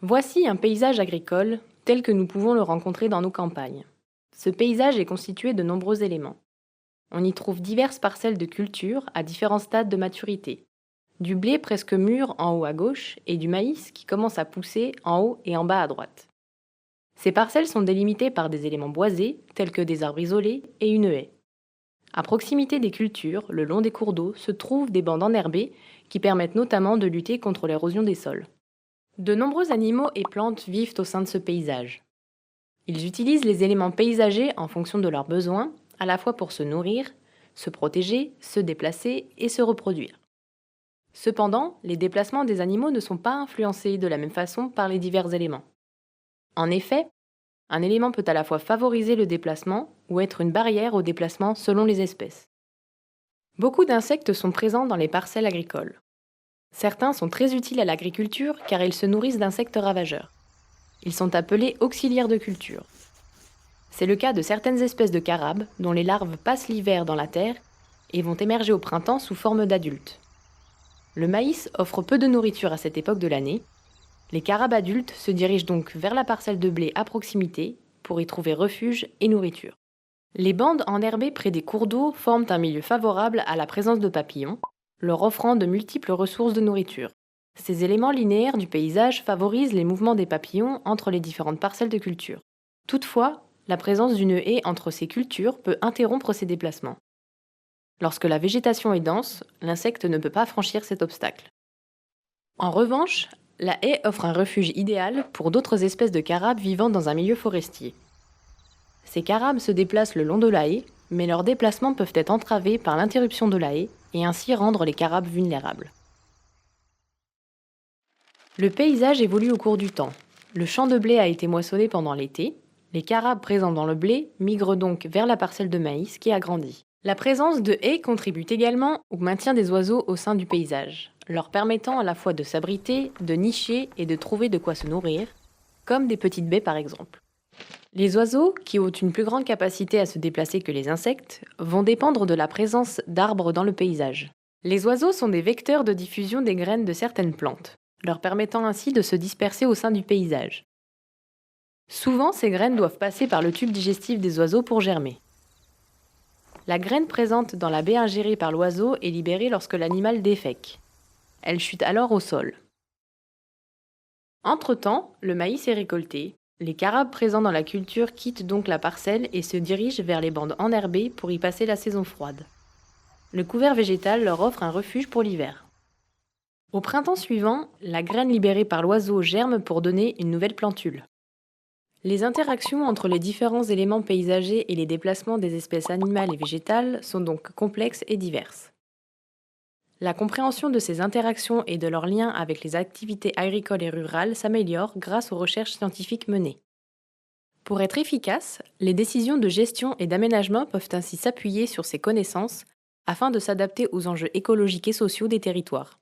Voici un paysage agricole tel que nous pouvons le rencontrer dans nos campagnes. Ce paysage est constitué de nombreux éléments. On y trouve diverses parcelles de culture à différents stades de maturité. Du blé presque mûr en haut à gauche et du maïs qui commence à pousser en haut et en bas à droite. Ces parcelles sont délimitées par des éléments boisés tels que des arbres isolés et une haie. À proximité des cultures, le long des cours d'eau, se trouvent des bandes enherbées qui permettent notamment de lutter contre l'érosion des sols. De nombreux animaux et plantes vivent au sein de ce paysage. Ils utilisent les éléments paysagers en fonction de leurs besoins, à la fois pour se nourrir, se protéger, se déplacer et se reproduire. Cependant, les déplacements des animaux ne sont pas influencés de la même façon par les divers éléments. En effet, un élément peut à la fois favoriser le déplacement ou être une barrière au déplacement selon les espèces. Beaucoup d'insectes sont présents dans les parcelles agricoles. Certains sont très utiles à l'agriculture car ils se nourrissent d'insectes ravageurs. Ils sont appelés auxiliaires de culture. C'est le cas de certaines espèces de carabes dont les larves passent l'hiver dans la terre et vont émerger au printemps sous forme d'adultes. Le maïs offre peu de nourriture à cette époque de l'année. Les carabes adultes se dirigent donc vers la parcelle de blé à proximité pour y trouver refuge et nourriture. Les bandes enherbées près des cours d'eau forment un milieu favorable à la présence de papillons, leur offrant de multiples ressources de nourriture. Ces éléments linéaires du paysage favorisent les mouvements des papillons entre les différentes parcelles de culture. Toutefois, la présence d'une haie entre ces cultures peut interrompre ces déplacements. Lorsque la végétation est dense, l'insecte ne peut pas franchir cet obstacle. En revanche, la haie offre un refuge idéal pour d'autres espèces de carabes vivant dans un milieu forestier. Ces carabes se déplacent le long de la haie, mais leurs déplacements peuvent être entravés par l'interruption de la haie et ainsi rendre les carabes vulnérables. Le paysage évolue au cours du temps. Le champ de blé a été moissonné pendant l'été. Les carabes présents dans le blé migrent donc vers la parcelle de maïs qui a grandi. La présence de haies contribue également au maintien des oiseaux au sein du paysage, leur permettant à la fois de s'abriter, de nicher et de trouver de quoi se nourrir, comme des petites baies par exemple. Les oiseaux, qui ont une plus grande capacité à se déplacer que les insectes, vont dépendre de la présence d'arbres dans le paysage. Les oiseaux sont des vecteurs de diffusion des graines de certaines plantes, leur permettant ainsi de se disperser au sein du paysage. Souvent, ces graines doivent passer par le tube digestif des oiseaux pour germer. La graine présente dans la baie ingérée par l'oiseau est libérée lorsque l'animal défèque. Elle chute alors au sol. Entre-temps, le maïs est récolté. Les carabes présents dans la culture quittent donc la parcelle et se dirigent vers les bandes enherbées pour y passer la saison froide. Le couvert végétal leur offre un refuge pour l'hiver. Au printemps suivant, la graine libérée par l'oiseau germe pour donner une nouvelle plantule. Les interactions entre les différents éléments paysagers et les déplacements des espèces animales et végétales sont donc complexes et diverses. La compréhension de ces interactions et de leurs liens avec les activités agricoles et rurales s'améliore grâce aux recherches scientifiques menées. Pour être efficaces, les décisions de gestion et d'aménagement peuvent ainsi s'appuyer sur ces connaissances afin de s'adapter aux enjeux écologiques et sociaux des territoires.